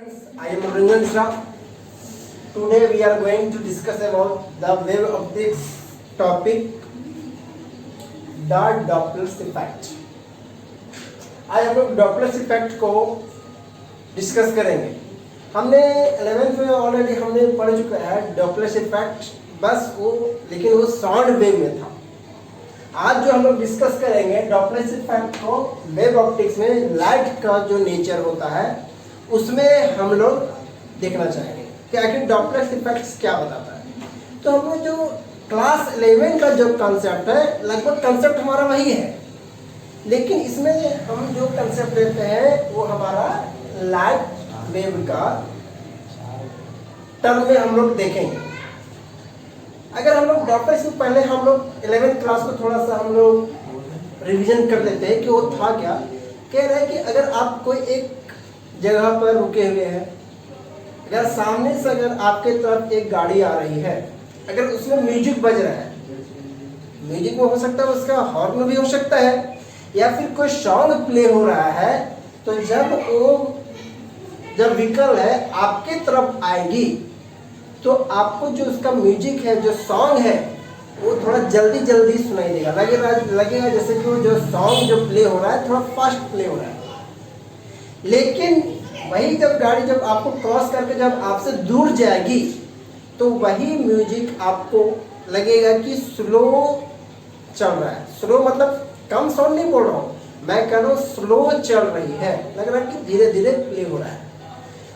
I am Ranjan Shah. Today we are going to discuss about the wave optics topic, the Doppler effect. आज हम लोग Doppler effect को discuss करेंगे। हमने 11th में already हमने पढ़ चुका है डॉपलर इफेक्ट, बस वो लेकिन वो साउंड वेव में था। आज जो हम लोग डिस्कस करेंगे डॉपलर इफेक्ट को वेव ऑप्टिक्स में लाइट का जो नेचर होता है उसमें हम लोग देखना चाहेंगे कि आखिर डॉपलर इफेक्ट क्या बताता है। तो हम लोग जो क्लास 11 का जो कंसेप्ट है लगभग कंसेप्ट हमारा वही है, लेकिन इसमें हम जो कंसेप्ट लेते हैं वो हमारा लाइट वेव का टर्म में हम लोग देखेंगे। अगर हम लोग डॉपलर से पहले हम लोग 11th क्लास को थोड़ा सा हम लोग रिवीजन कर लेते हैं कि वो था क्या। कह रहे हैं कि अगर आप कोई एक जगह पर रुके हुए हैं, अगर सामने से अगर आपके तरफ एक गाड़ी आ रही है, अगर उसमें म्यूजिक बज रहा है, म्यूजिक में हो सकता है उसका हॉर्न में भी हो सकता है, या फिर कोई सॉन्ग प्ले हो रहा है, तो जब व्हीकल है आपके तरफ आएगी तो आपको जो उसका म्यूजिक है, जो सॉन्ग है, वो थोड़ा जल्दी जल्दी सुनाई देगा। लगेगा जैसे कि वो जो सॉन्ग जो प्ले हो रहा है थोड़ा फास्ट प्ले हो रहा है। लेकिन वही जब गाड़ी जब आपको क्रॉस करके जब आपसे दूर जाएगी तो वही म्यूजिक आपको लगेगा कि स्लो चल रहा है। स्लो मतलब कम साउंड नहीं बोल रहा हूँ, मैं कह रहा हूँ स्लो चल रही है, लग रहा है कि धीरे धीरे प्ले हो रहा है।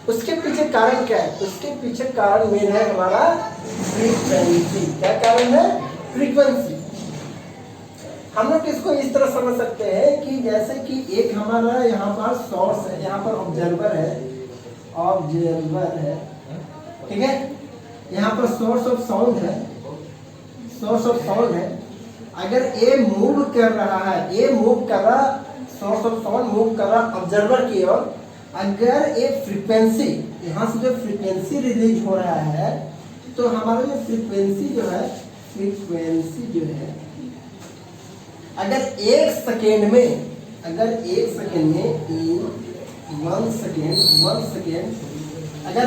उसके पीछे कारण क्या है? उसके पीछे कारण मेन है हमारा फ्रीक्वेंसी। क्या कारण है? फ्रीक्वेंसी। हम लोग इसको इस तरह समझ सकते हैं कि जैसे कि एक हमारा यहाँ पर सोर्स है, यहाँ पर ऑब्जर्वर है, ठीक है, यहाँ पर सोर्स ऑफ साउंड है, सोर्स ऑफ साउंड है। अगर ए मूव कर रहा है, ए मूव कर रहा, सोर्स ऑफ साउंड मूव कर रहा ऑब्जर्वर की ओर, अगर एक फ्रीक्वेंसी यहाँ से जो फ्रीक्वेंसी रिलीज हो रहा है तो हमारा जो फ्रीक्वेंसी जो है अगर एक सेकेंड में वन सेकेंड अगर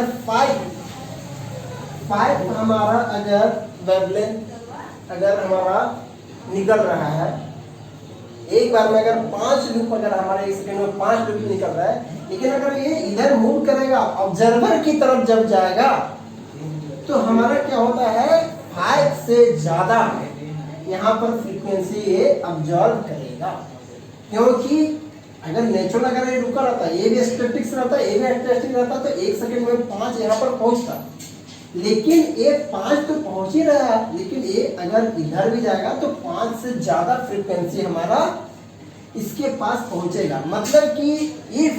5 हमारा अगर वेवलेंथ अगर हमारा निकल रहा है, एक बार में अगर 5 लूप अगर हमारे एक सेकेंड में 5 लूप निकल रहा है, लेकिन अगर ये इधर मूव करेगा ऑब्जर्वर की तरफ जब जाएगा तो हमारा क्या होता है 5 से ज्यादा यहाँ पर फ्रीक्वेंसी ये ऑब्जर्व करेगा। क्योंकि अगर नेचुरल अगर ये रुका रहता है, ये भी स्टैटिक्स रहता है, ये भी स्टैटिक रहता, तो एक सेकंड में 5 यहाँ पर पहुंचता, लेकिन ये 5 तो पहुंच ही रहा है, लेकिन ये अगर इधर भी जाएगा तो 5 से ज्यादा फ्रीक्वेंसी हमारा इसके पास पहुंचेगा। मतलब कि if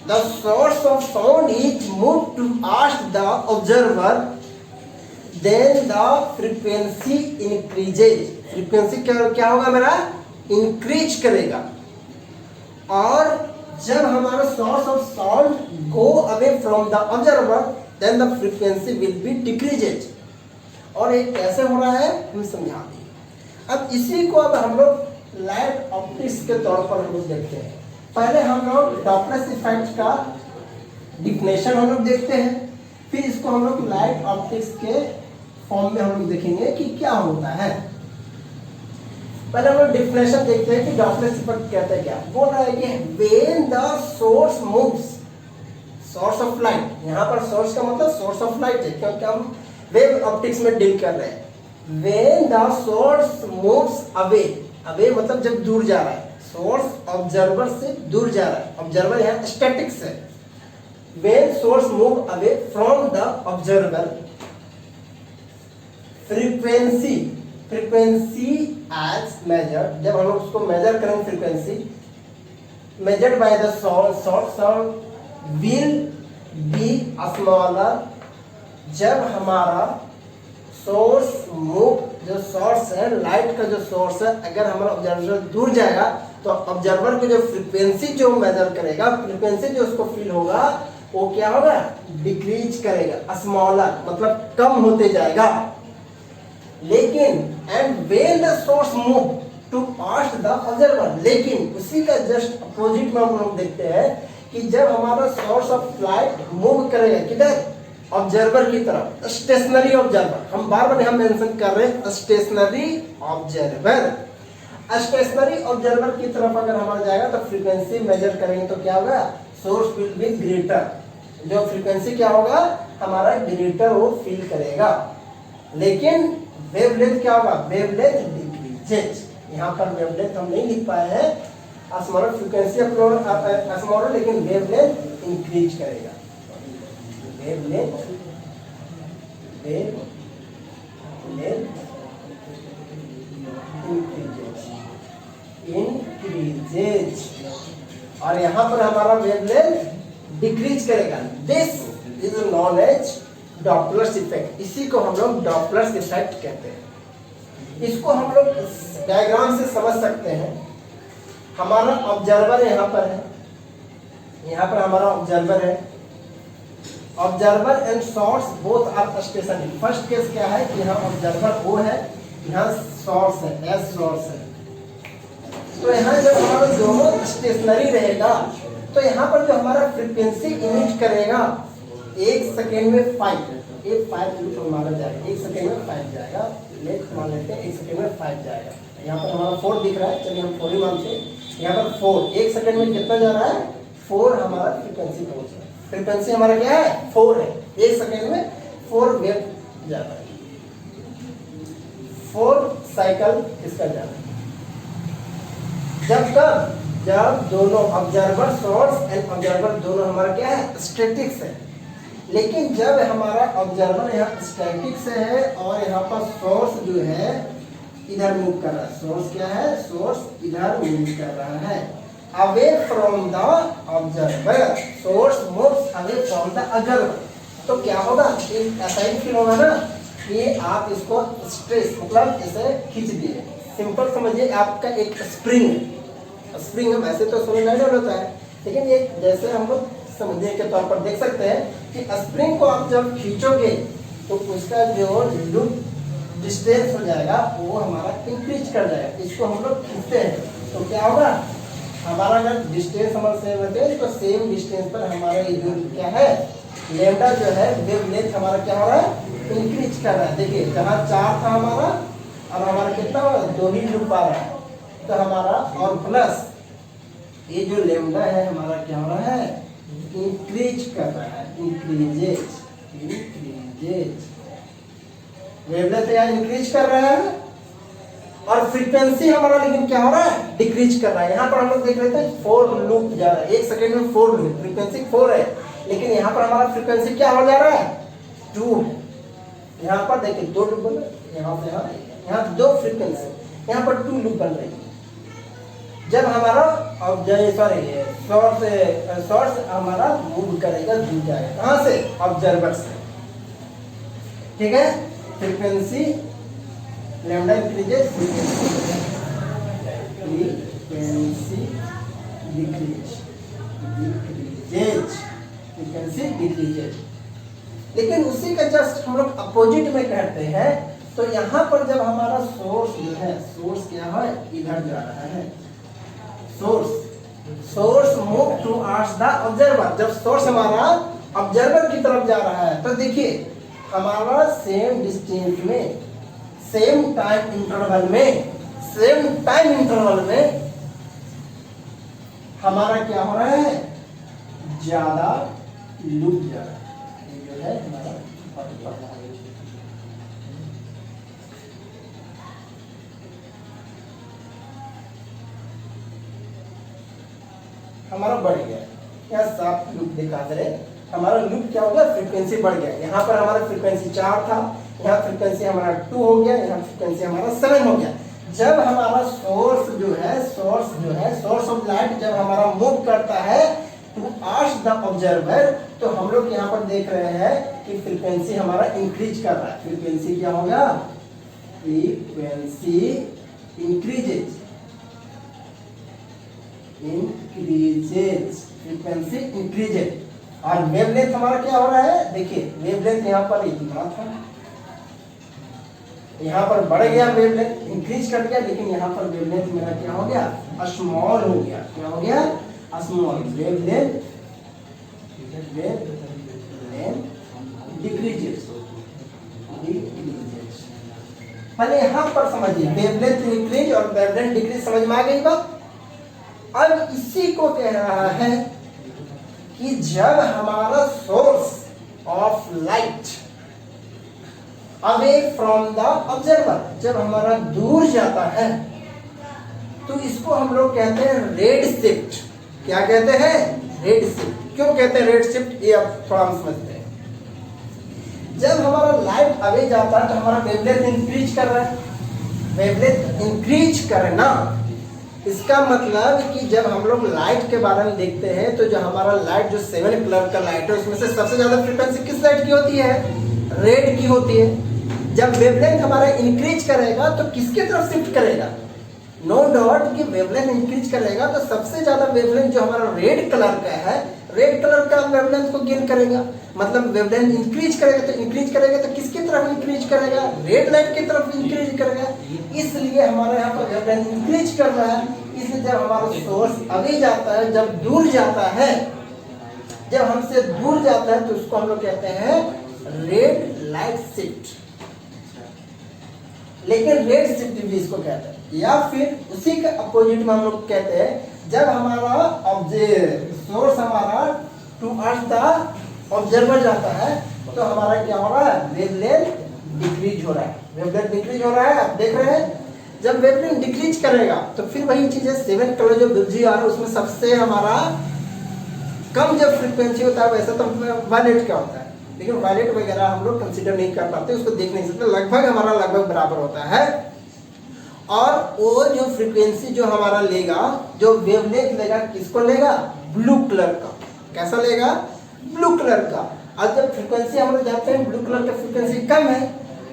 the source of sound is move to ask the observer, then the frequency increases. Frequency क्या होगा मेरा? इंक्रीज करेगा। और जब हमारा source of sound go away from the observer, then the frequency will be decreases. और ये कैसे हो रहा है हम समझा दें। अब इसी को अब हम लोग लाइट ऑप्टिक्स के तौर पर हम लोग देखते हैं। पहले हम लोग डॉपलर इफेक्ट का डिफिनेशन हम लोग देखते हैं, फिर इसको हम लोग लाइट ऑप्टिक्स के फॉर्म में हम लोग देखेंगे कि क्या होता है। पहले हम लोग डिफिनेशन देखते हैं कि डॉपलर इफेक्ट कहते हैं क्या। बोल रहा है कि when the source moves, source of light, यहाँ पर सोर्स का मतलब सोर्स ऑफ लाइट है क्योंकि हम वेव ऑप्टिक्स में डील कर रहे हैं। When the source moves away, away मतलब जब दूर जा रहा है, सोर्स ऑब्जर्वर से दूर जा रहा है, ऑब्जर्वर यहाँ स्टैटिक्स है। When source move away from the observer, frequency as measured, जब हम लोग उसको मेजर करेंगे, frequency measured by the sound will be smaller. जब हमारा सोर्स मूव, जो सोर्स है लाइट का जो सोर्स है, अगर हमारा ऑब्जर्वर दूर जाएगा तो ऑब्जर्वर को जो फ्रीक्वेंसी जो मेजर करेगा, फ्रीक्वेंसी जो उसको फील होगा वो क्या होगा? डिक्रीज करेगा, स्मॉलर मतलब कम होते जाएगा। लेकिन and when the source move to past the observer, लेकिन उसी का जस्ट अपोजिट में हम लोग देखते हैं कि जब हमारा सोर्स ऑफ लाइट मूव करेगा किधर, ऑब्जर्वर की तरफ, स्टेशनरी ऑब्जर्वर, हम बार बार यहाँ मेंशन कर रहे हैं स्टेशनरी ऑब्जर्वर। स्टेशनरी ऑब्जर्वर की तरफ अगर हमारा जाएगा तो फ्रीक्वेंसी मेजर करेंगे तो क्या होगा, सोर्स विल बी ग्रेटर, जो फ्रीक्वेंसी क्या होगा हमारा ग्रेटर वो फील करेगा। लेकिन वेवलेंथ क्या होगा, वेवलेंथ डिक्रीजेज। यहाँ पर वेवलेंथ हम नहीं लिख पाए हैं, स्मॉलर फ्रीक्वेंसी स्मॉलर, लेकिन वेवलेंथ इंक्रीज करेगा। वेवलेंथ इंक्रीजेज और यहाँ पर हमारा वेवलेंथ डिक्रीज करेगा। This is known as Doppler's effect. इसी को हम लोग डॉपलर्स इफेक्ट कहते हैं। इसको हम लोग डायग्राम से समझ सकते हैं। हमारा ऑब्जर्वर यहाँ पर है, यहाँ पर हमारा ऑब्जर्वर है। Observer and source both are stationary. First case क्या है कि यहाँ ऑब्जर्वर O है, यहाँ सोर्स है, एस सोर्स है। तो यहाँ जब हमारा दोनों स्टेशनरी रहेगा तो यहाँ पर जो हमारा फ्रीक्वेंसी इमिट करेगा 1 सेकेंड में 5, एक 5 लूप हमारा जाएगा, 1 सेकेंड में 5 जाएगा। लेट मान लेते हैं 1 सेकेंड में 5 जाएगा। यहाँ पर हमारा 4 दिख रहा है, चलिए हम 4 ही मानते हैं। यहाँ पर 4 1 सेकेंड में कितना जा रहा है, 4 हमारा फ्रीक्वेंसी पहुंच रहा है। फ्रीक्वेंसी हमारा क्या है, 4 है। 1 सेकेंड में 4 वेव जा रहा है, 4 साइकिल इसका जा रहा है। जब दोनों ऑब्जर्वर सोर्स एंड ऑब्जर्वर दोनों हमारा क्या है, स्टैटिक्स है। लेकिन जब हमारा ऑब्जर्वर यहाँ स्टैटिक्स है और यहाँ पर सोर्स जो है इधर मूव कर रहा है, सोर्स क्या है, सोर्स इधर मूव कर रहा है away from the observer, source moves away from the observer. तो क्या होगा, ऐसा ही फील होगा ना कि आप इसको स्ट्रेस मतलब इसे खींच दिए। सिंपल समझिए, आपका एक स्प्रिंग है, स्प्रिंग हम ऐसे तो सोलेनॉइड होता है, लेकिन ये जैसे हम लोग समझने के तौर पर देख सकते हैं कि स्प्रिंग को आप जब खींचोगे तो उसका जो लूप डिस्टेंस हो जाएगा वो हमारा इंक्रीज कर जाएगा। इसको हम लोग खींचते हैं तो क्या होगा, हमारा अगर डिस्टेंस हमारा सेम रहते हैं तो सेम डिस्टेंस पर हमारा ये जो क्या है लैम्डा जो है वेवलेंथ हमारा क्या हो रहा है, इंक्रीज कर रहा है। देखिए जहाँ 4 था हमारा और हमारा कितना हो रहा है, 2 ही लूप आ रहा है। तो हमारा और प्लस ये जो लैम्डा है हमारा क्या हो रहा है, इंक्रीज कर रहा है, इंक्रीजेज वेवलेंथ यहाँ इंक्रीज कर रहा है और फ्रीक्वेंसी हमारा लेकिन क्या हो रहा है, डिक्रीज कर रहा है। यहाँ पर हम लोग देख लेते हैं 4 लूप जा रहा है, 1 सेकेंड में 4 लूप, फ्रीक्वेंसी 4 है, लेकिन यहाँ पर हमारा फ्रीक्वेंसी क्या हो जा रहा है, 2। यहाँ पर देखिए 2 लूप बन रहे हैं, यहाँ से यहाँ 2 फ्रीक्वेंसी, यहाँ पर 2 लूप बन रही है। जब हमारा सोर्स हमारा मूव करेगा, दूर जाएगा, कहाँ से, ऑब्जर्वर से, ठीक है। Frequency lambda increases, frequency decreases. लेकिन उसी का जस्ट हम लोग अपोजिट में कहते हैं। तो यहाँ पर जब हमारा सोर्स जो है, सोर्स क्या है, इधर जा रहा है, source move towards the observer. जब सोर्स हमारा ऑब्जर्वर की तरफ जा रहा है तो देखिए हमारा सेम डिस्टेंस में, सेम टाइम इंटरवल में हमारा क्या हो रहा है, ज्यादा लूप जा रहा है। ये जो है हमारा बढ़ गया, यहाँ 7 लूप दिखा दे रहे, हमारा लूप क्या हो गया, फ्रीक्वेंसी बढ़ गया। यहाँ पर हमारा फ्रीक्वेंसी 4 था, यहाँ फ्रीक्वेंसी हमारा 2 हो गया, यहाँ फ्रीक्वेंसी हमारा 7 हो गया। जब हमारा सोर्स ऑफ लाइट जब हमारा मूव करता है टुवर्ड्स द ऑब्जर्वर, तो हम लोग यहाँ पर देख रहे हैं कि फ्रीक्वेंसी हमारा इंक्रीज कर रहा है। फ्रीक्वेंसी क्या होगा, फ्रीक्वेंसी इंक्रीजेज, फ्रीक्वेंसी इंक्रीजेज। और वेवलेंथ हमारा क्या हो रहा है, देखिए वेवलेंथ यहाँ पर इतना था, यहाँ पर बढ़ गया, वेवलेंथ इंक्रीज कर गया, लेकिन यहाँ पर वेवलेंथ मेरा क्या हो गया, स्मॉल हो गया। क्या हो गया, स्मॉल। Wavelength wavelength decreases. पहले यहां पर समझिए, वेवलेंथ इंक्रीज और वेवलेंथ डिक्रीज समझ में आ गई बात। अब इसी को कह रहा है कि जब हमारा source of light away from the observer, जब हमारा दूर जाता है, तो इसको हम लोग कहते हैं रेड शिफ्ट। क्या कहते हैं? Red shift. क्यों कहते हैं रेड शिफ्ट, ये अब थोड़ा हम समझते हैं। जब हमारा लाइट अवे जाता है तो हमारा वेवलेंथ इंक्रीज कर रहा है। वेवलेंथ इंक्रीज करना, इसका मतलब कि जब हम लोग लाइट के बारे में देखते हैं तो जो हमारा लाइट जो 7 कलर का लाइट है उसमें से सबसे ज्यादा फ्रीक्वेंसी किस लाइट की होती है? रेड की होती है। जब वेवलेंथ हमारा इंक्रीज करेगा तो किसके तरफ शिफ्ट करेगा? नो डाउट कि वेवलेंथ इंक्रीज करेगा तो सबसे ज्यादा वेवलेंथ जो हमारा रेड कलर का है, रेड कलर का वेवलेंथ को गेन करेगा। मतलब वेवलेंथ इंक्रीज करेगा तो किसकी तरफ इंक्रीज करेगा? रेड लाइट की तरफ इंक्रीज करेगा। इसलिए हमारे यहाँ पर वेवलेंथ इंक्रीज कर रहा है। इसलिए जब हमारा सोर्स अवे जाता है, जब दूर जाता है, जब हमसे दूर जाता है तो उसको हम लोग कहते हैं रेड लाइट शिफ्ट। लेकिन रेड शिफ्ट भी इसको कहते हैं। या फिर उसी के अपोजिट में हम लोग कहते हैं जब हमारा सोर्स हमारा टुवर्ड्स द ऑब्जर्वर जाता है तो हमारा क्या हो रहा है? वेवलेंथ डिक्रीज हो रहा है। वेवलेंथ डिक्रीज हो रहा है, आप देख रहे हैं। जब वेवलेंथ डिक्रीज करेगा तो फिर वही चीज है, 7 कलर जो बिजली आ रहा है उसमें सबसे हमारा कम जब फ्रीक्वेंसी होता है वैसे तो वायलेट का होता है, लेकिन वायलेट वगैरह हम लोग कंसीडर नहीं कर पाते, उसको देख नहीं सकते। लगभग हमारा लगभग बराबर होता है। और वो जो फ्रीक्वेंसी जो हमारा लेगा, जो वेवलेंथ लेगा, किसको लेगा? ब्लू कलर का। कैसा लेगा? ब्लू कलर का। और जब फ्रीक्वेंसी हम लोग जानते हैं ब्लू कलर का फ्रीक्वेंसी कम है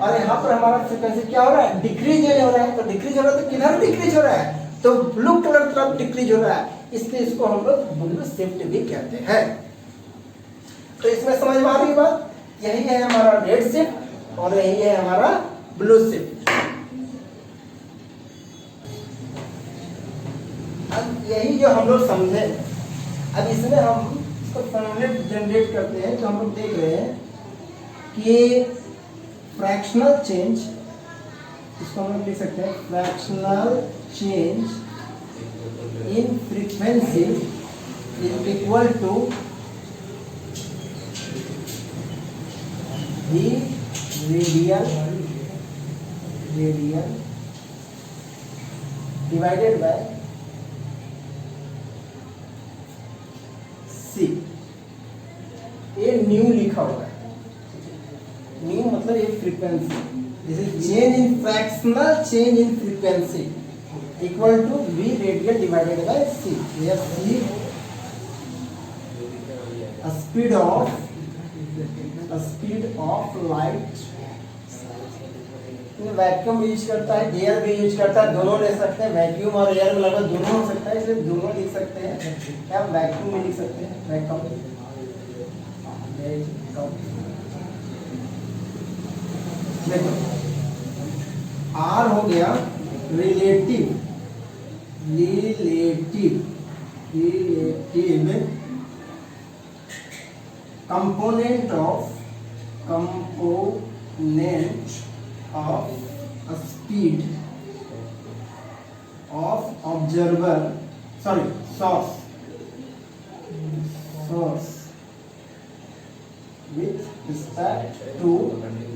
और यहाँ पर हमारा फ्रीक्वेंसी क्या हो रहा है? डिक्रीज हो रहा है। तो डिक्रीज हो रहा है तो किधर डिक्रीज हो रहा है? तो ब्लू कलर तरफ डिक्रीज हो रहा है, इसलिए इसको हम लोग ब्लू शिफ्ट भी कहते हैं। तो इसमें समझ में आ रही बात? यही है हमारा रेड शिफ्ट और यही है हमारा ब्लू शिफ्ट। अब यही जो हम लोग समझे, अब इसमें हम इसको फॉर्मूलेट जनरेट करते हैं। तो हम लोग देख रहे हैं कि फ्रैक्शनल चेंज, इसको हम लोग लिख सकते हैं fractional change in frequency is equal to the radial divided by c। ये न्यू लिखा हुआ है। न्यू मतलब ये frequency, this is change in fractional change in frequency equal to v radial divided by c। Here c speed of light. Vacuum use करता है, air भी use करता है, दोनों ले सकते हैं। वैक्यूम और एयर में लगभग दोनों हो सकता है, इसलिए दोनों लिख सकते हैं। क्या वैक्यूम में लिख सकते हैं? वैक्यूम देखो, आर हो गया relative component of a speed of observer, sorry, source with respect to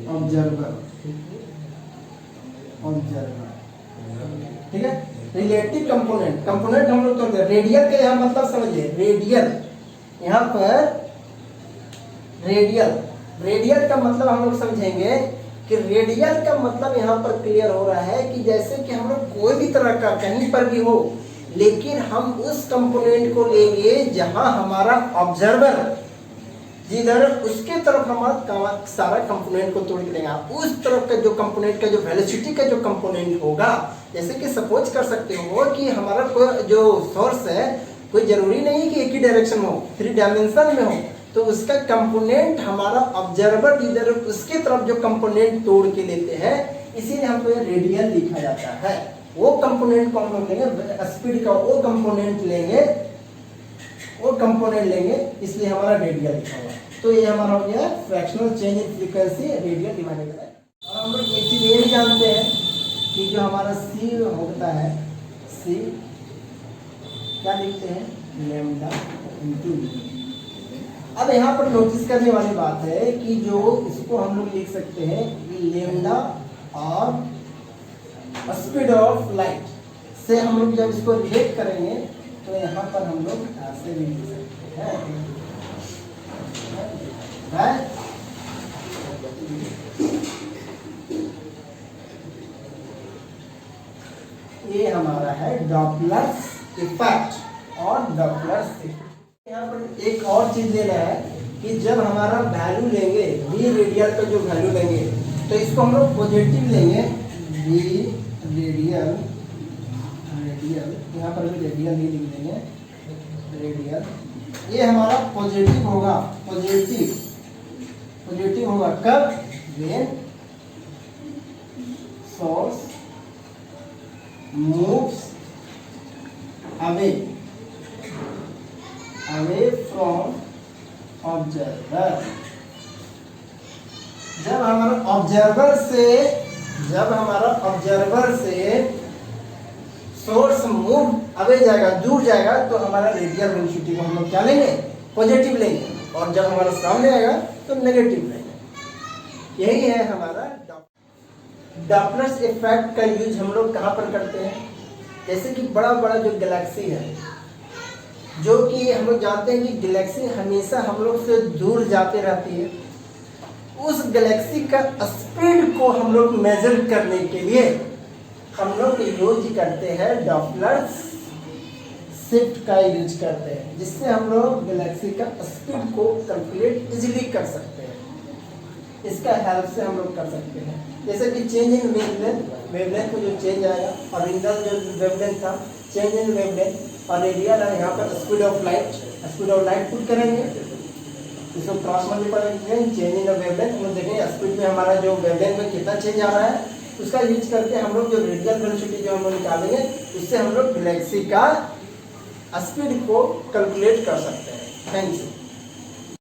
observer। ठीक है। रिलेटिव कंपोनेंट हम लोग तो रेडियल के यहाँ मतलब समझिए, रेडियल यहाँ पर रेडियल का मतलब हम लोग समझेंगे कि रेडियल का मतलब यहाँ पर क्लियर हो रहा है कि जैसे कि हम लोग कोई भी तरह का कहीं पर भी हो, लेकिन हम उस कंपोनेंट को लेंगे जहां हमारा ऑब्जर्वर जिधर उसके तरफ हमारा सारा कंपोनेंट को तोड़ के देंगे। उस तरफ का जो कंपोनेंट का जो वेलोसिटी का जो कंपोनेंट होगा, जैसे कि सपोज कर सकते हो कि हमारा कोई जो सोर्स है, कोई जरूरी नहीं कि एक ही डायरेक्शन में हो, 3 डायमेंशन में हो, तो उसका कंपोनेंट हमारा ऑब्जर्वर जिधर उसके तरफ जो कंपोनेंट तोड़ के लेते हैं, इसीलिए हमको ये रेडियल लिखा जाता है। वो कंपोनेंट को हम लोग लेंगे, स्पीड का वो कंपोनेंट लेंगे, वो कंपोनेंट लेंगे, इसलिए हमारा रेडियल लिखा हुआ है। तो ये हमारा हो गया fractional change in frequency radial divided bye. और हम लोग एक चीज ये भी जानते हैं कि जो हमारा सी होता है, सी क्या लिखते हैं, लैम्डा इंटू। अब यहाँ पर नोटिस करने वाली बात है कि जो इसको हम लोग लिख सकते हैं लैम्डा और स्पीड ऑफ लाइट से हम लोग जब इसको रिलेट करेंगे तो यहाँ पर हम लोग ऐसे भी लिख सकते हैं, ये हमारा है डॉपलर्स इफेक्ट और डॉपलर्स इफेक्ट। यहाँ पर एक और चीज लेना है कि जब हमारा वैल्यू लेंगे बी रेडियल का जो वैल्यू लेंगे तो इसको हम लोग पॉजिटिव लेंगे, बी रेडियल, रेडियल यहाँ पर भी रेडियल ही लिख देंगे, रेडियल ये हमारा पॉजिटिव होगा, पॉजिटिव पॉजिटिव होगा कब, when source moves away from observer। जब हमारा ऑब्जर्वर से सोर्स मूव अवे जाएगा, दूर जाएगा, तो हमारा रेडियल वेलोसिटी को हम लोग क्या लेंगे, पॉजिटिव लेंगे, और जब हमारा सामने आएगा तो नेगेटिव लेंगे। यही है हमारा डॉपलर्स इफेक्ट का यूज हम लोग कहाँ पर करते हैं। जैसे कि बड़ा बड़ा जो गैलेक्सी है, जो कि हम लोग जानते हैं कि गैलेक्सी हमेशा हम लोग से दूर जाते रहती है, उस गैलेक्सी का स्पीड को हम लोग मेजर करने के लिए हम लोग यूज करते हैं डॉपलर्स शिफ्ट का यूज करते हैं, जिससे हम लोग गैलेक्सी का स्पीड को कैलकुलेट इजीली कर सकते हैं। इसका हेल्प से हम लोग कर सकते हैं। जैसे कि चेंज इन वेवलेंथ, वेवलेंथ में जो चेंज आएगा, ओरिजिनल जो वेवलेंथ था, चेंज इन वेवलेंथ, और रेडियल है यहाँ पर स्पीड ऑफ लाइट पुट करेंगे, इसको क्रॉस मल्टीप्लाई करेंगे, चेंज इन वेवलेंथ हम लोग देखेंगे स्पीड में हमारा जो वेवलेंथ में कितना चेंज आ रहा है, उसका यूज करके हम लोग जो रेडियल वेलोसिटी जो हम लोग निकालेंगे, उससे हम लोग गैलेक्सी का स्पीड को कैलकुलेट कर सकते हैं। Thank you.